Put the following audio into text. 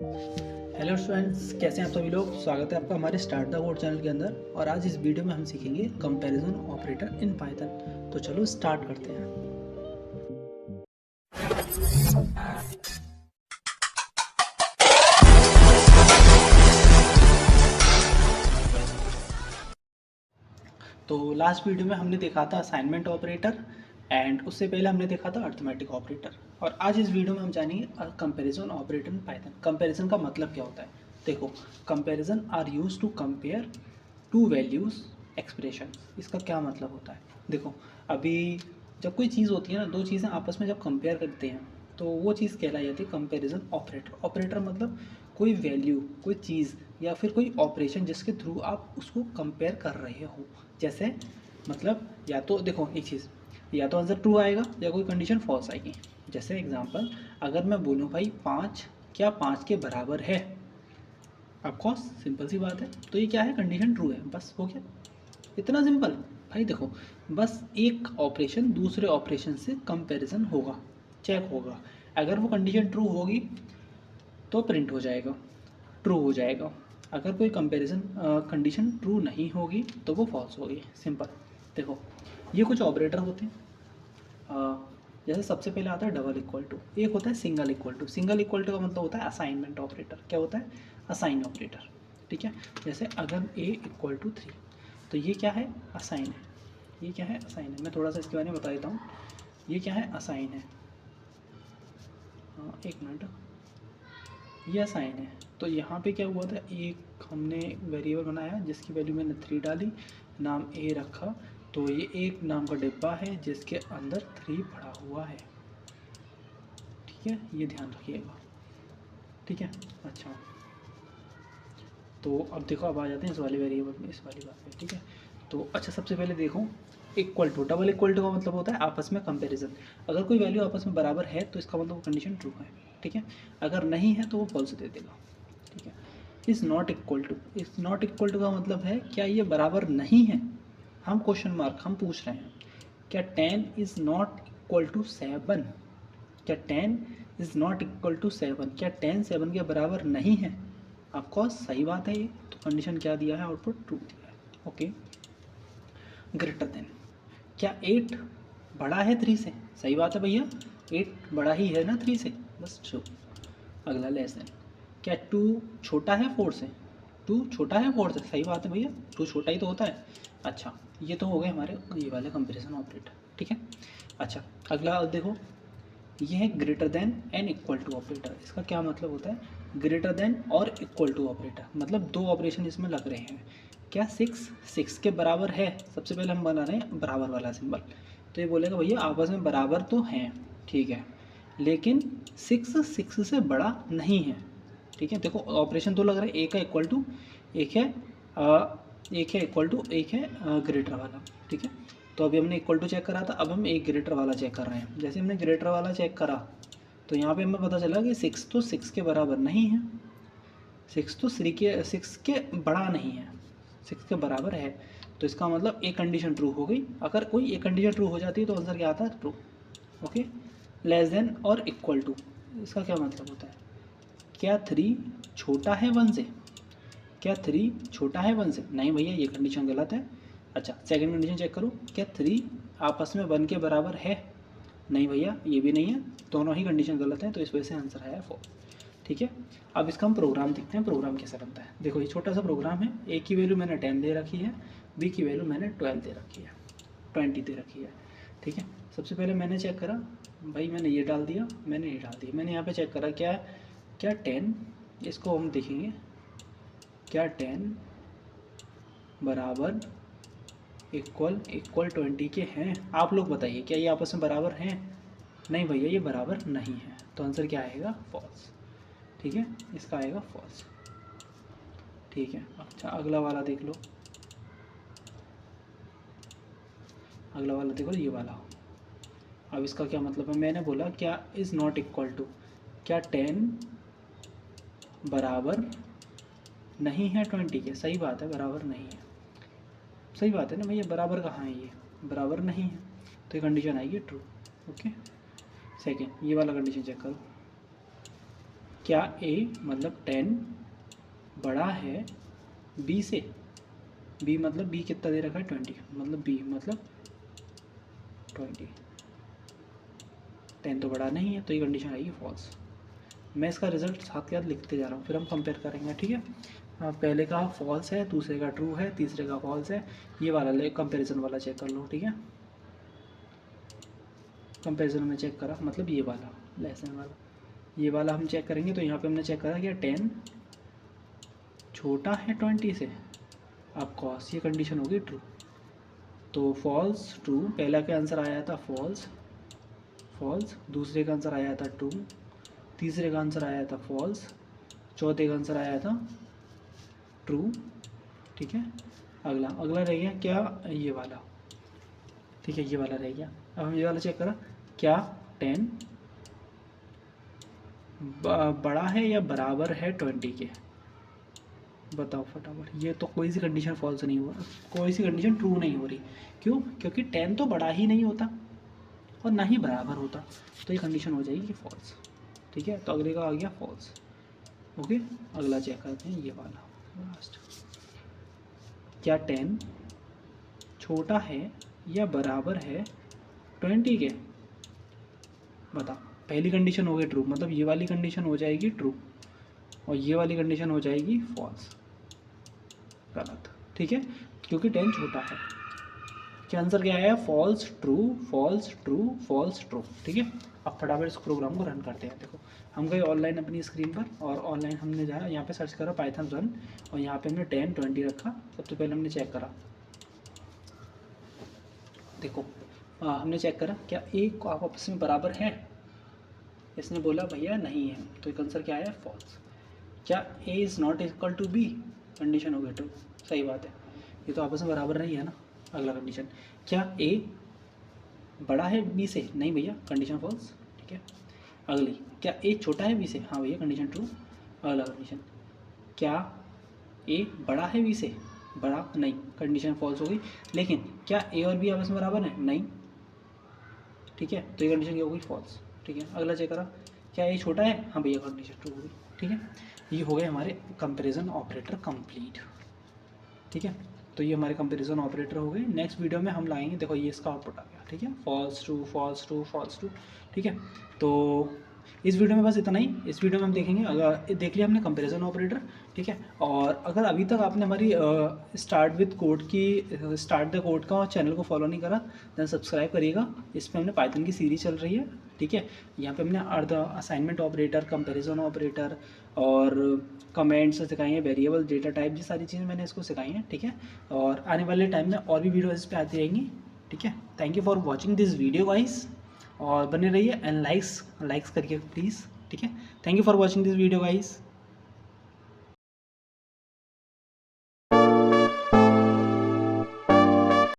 Hello students, कैसे हैं आप सभी लोग। स्वागत है आपका हमारे स्टार्ट द कोड चैनल के अंदर। और आज इस वीडियो में हम सीखेंगे कंपैरिजन ऑपरेटर इन पाइथन। तो चलो स्टार्ट करते हैं। तो लास्ट वीडियो में हमने देखा था असाइनमेंट ऑपरेटर एंड उससे पहले हमने देखा था अर्थमेटिक ऑपरेटर। और आज इस वीडियो में हम जानेंगे comparison operator in Python. Comparison का मतलब क्या होता है। देखो, comparison are use to compare two values expression. इसका क्या मतलब होता है। देखो, अभी जब कोई चीज़ होती है ना, दो चीज़ें आपस में जब कंपेयर करते हैं तो वो चीज़ कहलाई जाती है कंपैरिजन ऑपरेटर। ऑपरेटर मतलब कोई वैल्यू, कोई चीज़ या फिर कोई ऑपरेशन जिसके थ्रू आप उसको कंपेयर कर रहे हो। जैसे मतलब या तो देखो एक चीज़, या तो आंसर ट्रू आएगा या कोई कंडीशन फॉल्स आएगी। जैसे एग्जांपल, अगर मैं बोलूँ भाई 5 क्या 5 के बराबर है, ऑफकोर्स सिंपल सी बात है, तो ये क्या है, कंडीशन ट्रू है, बस हो गया, इतना सिंपल। भाई देखो, बस एक ऑपरेशन दूसरे ऑपरेशन से कंपैरिजन होगा, चेक होगा। अगर वो कंडीशन ट्रू होगी तो प्रिंट हो जाएगा, ट्रू हो जाएगा। अगर कोई कंपैरिजन कंडीशन ट्रू नहीं होगी तो वो फॉल्स होगी, सिंपल। देखो, ये कुछ ऑपरेटर होते हैं। जैसे सबसे पहले आता है डबल इक्वल टू, एक होता है single equal to. Single equal to का मतलब होता है असाइनमेंट ऑपरेटर। क्या होता है, असाइन ऑपरेटर। ठीक है, जैसे अगर ए इक्वल टू 3, तो ये क्या है, असाइन है। ये क्या है, असाइन है। मैं थोड़ा सा इसके बारे में बता देता हूँ। ये क्या है, असाइन है। हाँ, एक मिनट, ये असाइन है। तो यहाँ पे क्या हुआ था, एक हमने वेरिएबल बनाया जिसकी वैल्यू मैंने 3 डाली, नाम ए रखा। तो ये एक नाम का डिब्बा है जिसके अंदर 3 भरा हुआ है। ठीक है, ये ध्यान रखिएगा। ठीक है, अच्छा। तो अब देखो, अब आ जाते हैं इस वाले वेरिएबल में, इस वाली बात पे। ठीक है, तो अच्छा, सबसे पहले देखो, equal to, double equal to का मतलब होता है आपस में कंपैरिजन। अगर कोई वैल्यू आपस में बराबर है तो इसका मतलब कंडीशन ट्रू है। ठीक है, अगर नहीं है तो वो फॉल्स दे देगा। ठीक है, is not equal to, is not equal to का मतलब है क्या ये बराबर नहीं है। हम क्वेश्चन मार्क हम पूछ रहे हैं, क्या 10 इज़ नॉट इक्वल टू 7। क्या 10 इज़ नॉट इक्वल टू 7, क्या 10 7 के बराबर नहीं है। ऑफकोर्स सही बात है ये। तो कंडीशन क्या दिया है, आउटपुट ट्रू दिया है। ओके, ग्रेटर देन, क्या 8 बड़ा है 3 से। सही बात है भैया, 8 बड़ा ही है ना 3 से, बस ट्रू। अगला लेस देन, क्या 2 छोटा है 4 से। 2 छोटा है 4 से, सही बात है भैया, 2 छोटा ही तो होता है। अच्छा, ये तो हो गए हमारे ये वाले कंपेरिजन ऑपरेटर। ठीक है, अच्छा, अगला देखो, ये है greater than and equal to operator. इसका क्या मतलब होता है, ग्रेटर देन और इक्वल टू ऑपरेटर, मतलब दो ऑपरेशन इसमें लग रहे हैं। क्या 6 6 के बराबर है। सबसे पहले हम बना रहे हैं बराबर वाला सिंबल। तो ये बोलेगा भैया आपस में बराबर तो हैं, ठीक है, लेकिन 6 6 से बड़ा नहीं है। ठीक है, देखो ऑपरेशन तो लग रहा है, एक है इक्वल टू, एक है एक है इक्वल टू, एक है ग्रेटर वाला। ठीक है, तो अभी हमने इक्वल टू चेक करा था, अब हम एक ग्रेटर वाला चेक कर रहे हैं। जैसे हमने ग्रेटर वाला चेक करा तो यहाँ पे हमें पता चला कि 6 तो 6 के बराबर नहीं है, 6 तो 6 के बड़ा नहीं है, 6 के बराबर है। तो इसका मतलब एक कंडीशन ट्रू हो गई। अगर कोई एक कंडीशन ट्रू हो जाती है तो आंसर क्या आता है, ट्रू। ओके, लेस देन और इक्वल टू, इसका क्या मतलब होता है, क्या 3 छोटा है 1 से। क्या 3 छोटा है 1 से, नहीं भैया ये कंडीशन गलत है। अच्छा, सेकंड कंडीशन चेक करो, क्या 3 आपस में 1 के बराबर है। नहीं भैया ये भी नहीं है, दोनों ही कंडीशन गलत हैं, तो इस वजह से आंसर आया 4। ठीक है, अब इसका हम प्रोग्राम देखते हैं, प्रोग्राम कैसा बनता है। देखो, ये छोटा सा प्रोग्राम है। ए की वैल्यू मैंने 10 दे रखी है, बी की वैल्यू मैंने 12 दे रखी है, 20 दे रखी है। ठीक है, सबसे पहले मैंने चेक करा, भाई मैंने ये डाल दिया, मैंने ये डाल दिया, मैंने यहाँ पे चेक करा क्या क्या 10, इसको हम देखेंगे, क्या 10 बराबर इक्वल इक्वल 20 के हैं। आप लोग बताइए क्या ये आपस में बराबर हैं। नहीं भैया ये बराबर नहीं है, तो आंसर क्या आएगा, फॉल्स। ठीक है, इसका आएगा फॉल्स। ठीक है, अच्छा अगला वाला देख लो, अगला वाला देखो, ये वाला। अब इसका क्या मतलब है, मैंने बोला क्या इज़ नॉट इक्वल टू, क्या 10 बराबर नहीं है 20 के। सही बात है, बराबर नहीं है, सही बात है ना भैया, बराबर कहाँ है, ये बराबर नहीं है, तो ये कंडीशन आएगी ट्रू। ओके, सेकेंड ये वाला कंडीशन चेक करो, क्या ए मतलब 10 बड़ा है बी से, बी मतलब बी कितना दे रखा है 20, मतलब बी मतलब 20, 10 तो बड़ा नहीं है, तो ये कंडीशन आएगी फॉल्स। मैं इसका रिजल्ट साथ के साथ लिखते जा रहा हूँ, फिर हम कंपेयर करेंगे, ठीक है। पहले का फॉल्स है, दूसरे का ट्रू है, तीसरे का फॉल्स है। ये वाला ले कंपेरिजन वाला चेक कर लो, ठीक है। कंपेरिजन में चेक करा मतलब ये वाला लेसन वाला, ये वाला हम चेक करेंगे। तो यहाँ पे हमने चेक करा कि 10 छोटा है 20 से, अब कॉस, ये कंडीशन होगी ट्रू। तो फॉल्स ट्रू, पहला का आंसर आया था फॉल्स, फॉल्स, दूसरे का आंसर आया था ट्रू, तीसरे का आंसर आया था फॉल्स, चौथे का आंसर आया था ट्रू, ठीक है। अगला अगला रह गया क्या, ये वाला, ठीक है, ये वाला रह गया। अब हम ये वाला चेक करा, क्या 10 बड़ा है या बराबर है 20 के, बताओ फटाफट। ये तो कोई सी कंडीशन फॉल्स नहीं हुआ, कोई सी कंडीशन ट्रू नहीं हो रही। क्यों? क्योंकि 10 तो बड़ा ही नहीं होता और ना ही बराबर होता, तो ये कंडीशन हो जाएगी फॉल्स, ठीक है। तो अगले का आ गया फॉल्स, ओके। अगला चेक करते हैं, ये वाला लास्ट, क्या 10 छोटा है या बराबर है 20 के, बताओ। पहली कंडीशन हो गई ट्रू, मतलब ये वाली कंडीशन हो जाएगी ट्रू और ये वाली कंडीशन हो जाएगी फॉल्स, गलत, ठीक है, क्योंकि 10 छोटा है। क्या आंसर क्या आया? False true, false true, false true, ठीक है। अब फटाफट इस प्रोग्राम को रन करते हैं। देखो हम गए ऑनलाइन अपनी स्क्रीन पर, और ऑनलाइन हमने जाया, यहाँ पे सर्च करा पाइथन रन, और यहाँ पे हमने 10 20 रखा। सबसे पहले हमने चेक करा, देखो हमने चेक करा क्या ए को आप आपस में बराबर है, इसने बोला भैया नहीं है, तो एक आंसर क्या आया? फॉल्स। क्या A is not equal to B, condition हो गई ट्रू, सही बात है, ये तो आपस में बराबर नहीं है ना। अगला कंडीशन, क्या ए बड़ा है बी से, नहीं भैया, कंडीशन फॉल्स, ठीक है। अगली, क्या ए छोटा है बी से, हाँ भैया, कंडीशन ट्रू। अगला कंडीशन, क्या ए बड़ा है बी से, बड़ा नहीं, कंडीशन फॉल्स हो गई। लेकिन क्या ए और बी आपस में बराबर है, नहीं, ठीक है, तो ये कंडीशन क्या हो गई? फॉल्स, ठीक है। अगला चेक करा, क्या ए छोटा है, हाँ भैया, कंडीशन ट्रू हो गई, ठीक है। ये हो गए हमारे कंपैरिजन ऑपरेटर कंप्लीट, ठीक है। तो ये हमारे कंपैरिजन ऑपरेटर हो गए। नेक्स्ट वीडियो में हम लाएंगे, देखो ये इसका आउटपुट आ गया, ठीक है, false true, false true, false true, ठीक है। तो इस वीडियो में बस इतना ही। इस वीडियो में हम देखेंगे, अगर देख लिया हमने कंपैरिजन ऑपरेटर, ठीक है। और अगर अभी तक आपने हमारी स्टार्ट विद कोड की, स्टार्ट द कोड का चैनल को फॉलो नहीं करा, देन सब्सक्राइब करिएगा। इस पर हमने पाइथन की सीरीज चल रही है, ठीक है। यहाँ पे हमने अर्ध असाइनमेंट ऑपरेटर, कंपैरिजन ऑपरेटर और कमेंट्स सिखाई हैं, वेरिएबल, डेटा टाइप, ये सारी चीज़ें मैंने इसको सिखाई हैं, ठीक है। और आने वाले टाइम में और भी वीडियोज़ इस पर आती रहेंगी, ठीक है। Thank you for watching this video guys, और बने रहिए, एंड लाइक्स करिए प्लीज़, ठीक है। Thank you for watching this video guys.